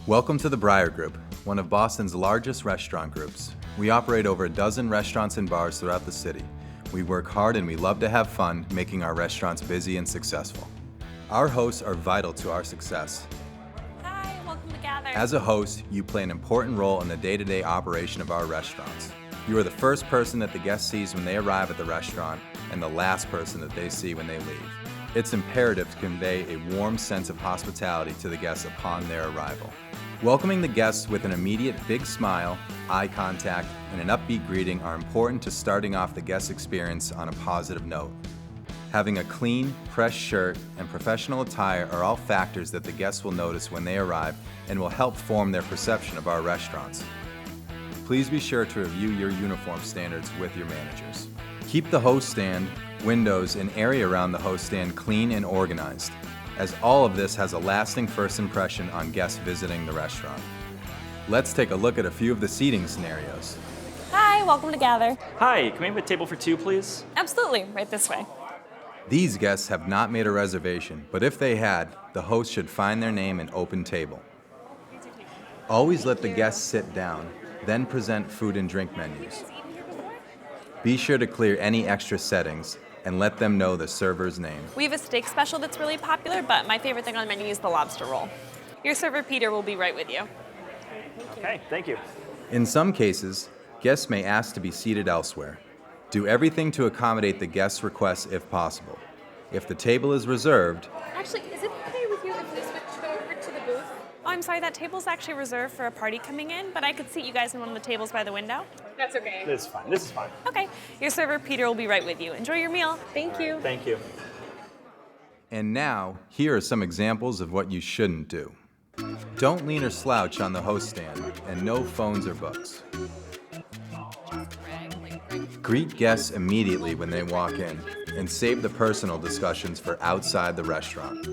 Welcome to the Briar Group, one of Boston's largest restaurant groups. We operate over a dozen restaurants and bars throughout the city. We work hard and we love to have fun, making our restaurants busy and successful. Our hosts are vital to our success. Hi, welcome to Gather. As a host, you play an important role in the day-to-day operation of our restaurants. You are the first person that the guest sees when they arrive at the restaurant and the last person that they see when they leave. It's imperative to convey a warm sense of hospitality to the guests upon their arrival. Welcoming the guests with an immediate big smile, eye contact, and an upbeat greeting are important to starting off the guest experience on a positive note. Having a clean, fresh shirt and professional attire are all factors that the guests will notice when they arrive and will help form their perception of our restaurants. Please be sure to review your uniform standards with your managers. Keep the host stand, windows, and area around the host stand clean and organized, as all of this has a lasting first impression on guests visiting the restaurant. Let's take a look at a few of the seating scenarios. Hi, welcome to Gather. Hi, can we have a table for two, please? Absolutely, right this way. These guests have not made a reservation, but if they had, the host should find their name and open table. Always let the guests sit down, then present food and drink menus. Be sure to clear any extra settings and let them know the server's name. We have a steak special that's really popular, but my favorite thing on the menu is the lobster roll. Your server, Peter, will be right with you. Okay, thank you. In some cases, guests may ask to be seated elsewhere. Do everything to accommodate the guest's requests if possible. If the table is reserved, Actually, is it okay with you if we switch over to the booth? Oh, I'm sorry, that table's actually reserved for a party coming in, but I could seat you guys in one of the tables by the window. That's okay. This is fine. This is fine. Okay, your server, Peter, will be right with you. Enjoy your meal. Thank you. Thank you. and now, here are some examples of what you shouldn't do. Don't lean or slouch on the host stand, and no phones or books. Greet guests immediately when they walk in, and save the personal discussions for outside the restaurant.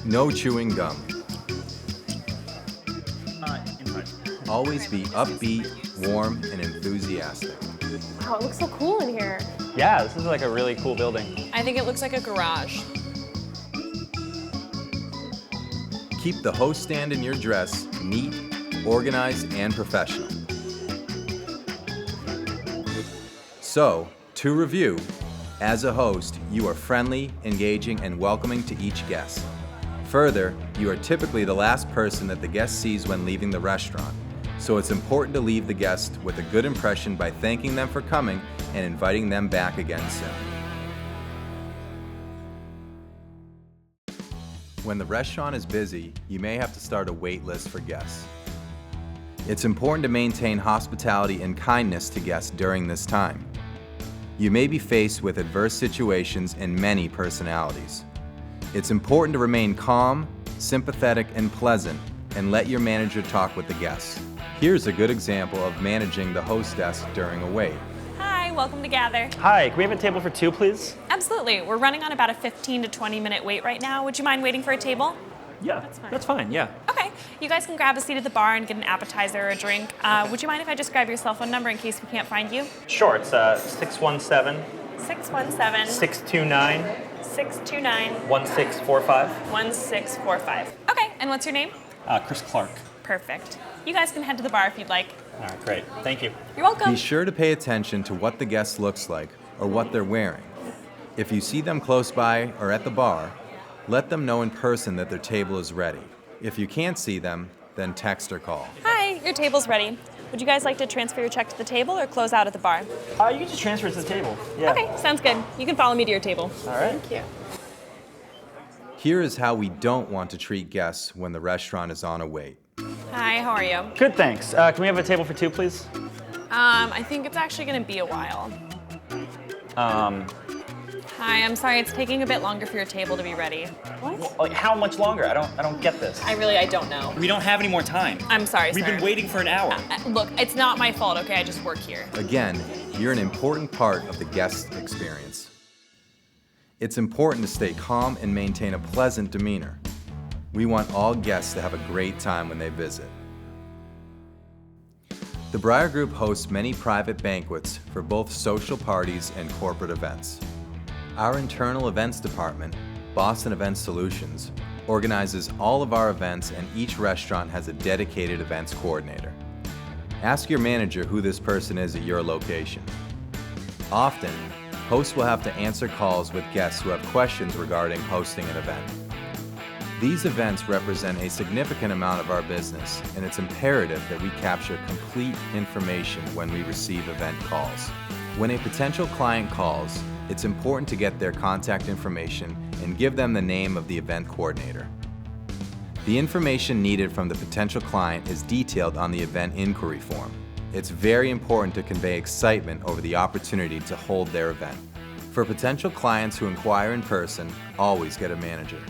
No chewing gum. Always be upbeat, warm, and enthusiastic. Wow, it looks so cool in here. Yeah, this is like a really cool building. I think it looks like a garage. Keep the host stand in your dress neat, organized, and professional. So, to review, as a host, you are friendly, engaging, and welcoming to each guest. Further, you are typically the last person that the guest sees when leaving the restaurant, so it's important to leave the guest with a good impression by thanking them for coming and inviting them back again soon. When the restaurant is busy, you may have to start a wait list for guests. It's important to maintain hospitality and kindness to guests during this time. You may be faced with adverse situations and many personalities. It's important to remain calm, sympathetic, and pleasant, and let your manager talk with the guests. Here's a good example of managing the host desk during a wait. Hi, welcome to Gather. Hi, can we have a table for two, please? Absolutely, we're running on about a 15 to 20 minute wait right now. Would you mind waiting for a table? Yeah, that's fine, yeah. Okay, you guys can grab a seat at the bar and get an appetizer or a drink. Would you mind if I just grab your cell phone number in case we can't find you? Sure, it's 617 617 629 629 1645. 1645. Okay, and what's your name? Chris Clark. Perfect. You guys can head to the bar if you'd like. All right, great. Thank you. You're welcome. Be sure to pay attention to what the guest looks like or what they're wearing. If you see them close by or at the bar, let them know in person that their table is ready. If you can't see them, then text or call. Hi, your table's ready. Would you guys like to transfer your check to the table or close out at the bar? You can just transfer it to the table. Yeah. Okay, sounds good. You can follow me to your table. All right. Thank you. Here is how we don't want to treat guests when the restaurant is on a wait. Hi, how are you? Good, thanks. Can we have a table for two, please? I think it's actually gonna be a while. Hi, I'm sorry, it's taking a bit longer for your table to be ready. What? Like how much longer? I don't get this. I don't know. We don't have any more time. I'm sorry, We've sir. been waiting for an hour. Look, it's not my fault, okay? I just work here. Again, you're an important part of the guest experience. It's important to stay calm and maintain a pleasant demeanor. We want all guests to have a great time when they visit. The Briar Group hosts many private banquets for both social parties and corporate events. Our internal events department, Boston Event Solutions, organizes all of our events, and each restaurant has a dedicated events coordinator. Ask your manager who this person is at your location. Often, hosts will have to answer calls with guests who have questions regarding hosting an event. These events represent a significant amount of our business, and it's imperative that we capture complete information when we receive event calls. When a potential client calls, it's important to get their contact information and give them the name of the event coordinator. The information needed from the potential client is detailed on the event inquiry form. It's very important to convey excitement over the opportunity to hold their event. For potential clients who inquire in person, always get a manager.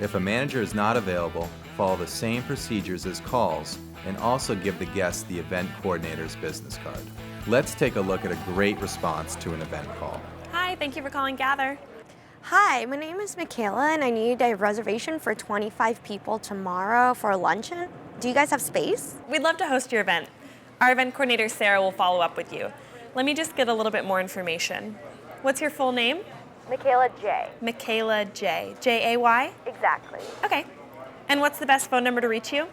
If a manager is not available, follow the same procedures as calls and also give the guest the event coordinator's business card. Let's take a look at a great response to an event call. Hi, thank you for calling Gather. Hi, my name is Michaela and I need a reservation for 25 people tomorrow for a luncheon. Do you guys have space? We'd love to host your event. Our event coordinator, Sarah, will follow up with you. Let me just get a little bit more information. What's your full name? Michaela J. Michaela J. J-A-Y? Exactly. Okay. And what's the best phone number to reach you?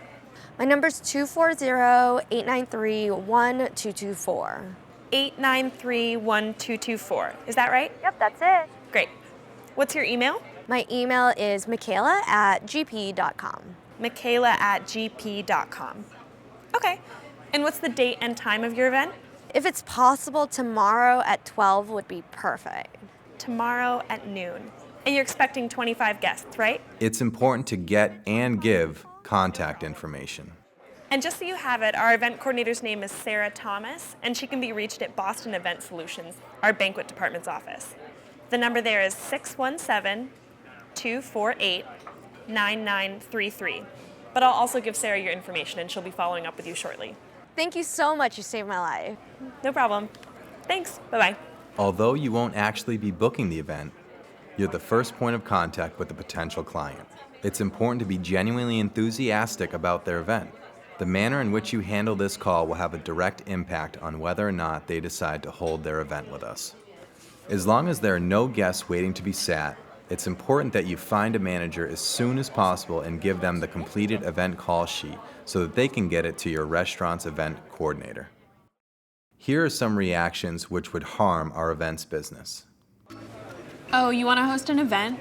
My number's 240-893-1224. 893-1224. Is that right? Yep, that's it. Great. What's your email? My email is michaela@gp.com. Michaela@gp.com. Okay. And what's the date and time of your event? If it's possible, tomorrow at 12 would be perfect. Tomorrow at noon. And you're expecting 25 guests, right? It's important to get and give contact information. And just so you have it, our event coordinator's name is Sarah Thomas, and she can be reached at Boston Event Solutions, our banquet department's office. The number there is 617-248-9933. But I'll also give Sarah your information, and she'll be following up with you shortly. Thank you so much. You saved my life. No problem. Thanks. Bye-bye. Although you won't actually be booking the event, you're the first point of contact with the potential client. It's important to be genuinely enthusiastic about their event. The manner in which you handle this call will have a direct impact on whether or not they decide to hold their event with us. As long as there are no guests waiting to be sat, it's important that you find a manager as soon as possible and give them the completed event call sheet so that they can get it to your restaurant's event coordinator. Here are some reactions which would harm our events business. Oh, you want to host an event?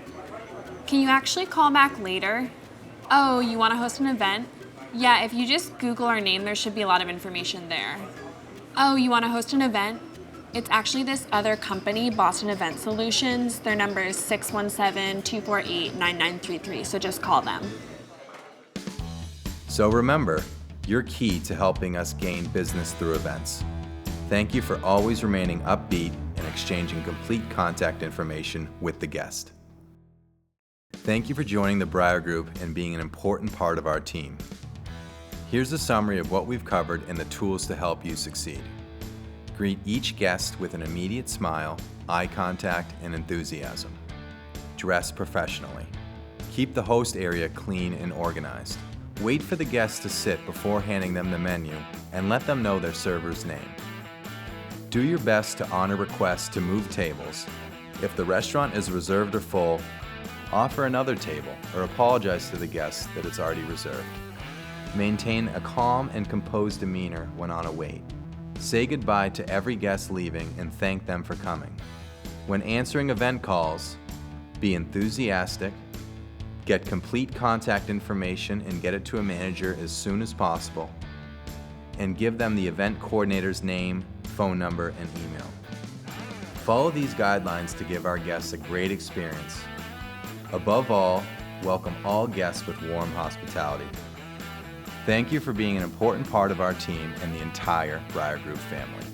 Can you actually call back later? Oh, you want to host an event? Yeah, if you just Google our name, there should be a lot of information there. Oh, you want to host an event? It's actually this other company, Boston Event Solutions. Their number is 617-248-9933, so just call them. So remember, you're key to helping us gain business through events. Thank you for always remaining upbeat and exchanging complete contact information with the guest. Thank you for joining the Briar Group and being an important part of our team. Here's a summary of what we've covered and the tools to help you succeed. Greet each guest with an immediate smile, eye contact, and enthusiasm. Dress professionally. Keep the host area clean and organized. Wait for the guests to sit before handing them the menu and let them know their server's name. Do your best to honor requests to move tables. If the restaurant is reserved or full, offer another table or apologize to the guest that it's already reserved. Maintain a calm and composed demeanor when on a wait. Say goodbye to every guest leaving and thank them for coming. When answering event calls, be enthusiastic, get complete contact information and get it to a manager as soon as possible, and give them the event coordinator's name, phone number, and email. Follow these guidelines to give our guests a great experience. Above all, welcome all guests with warm hospitality. Thank you for being an important part of our team and the entire Briar Group family.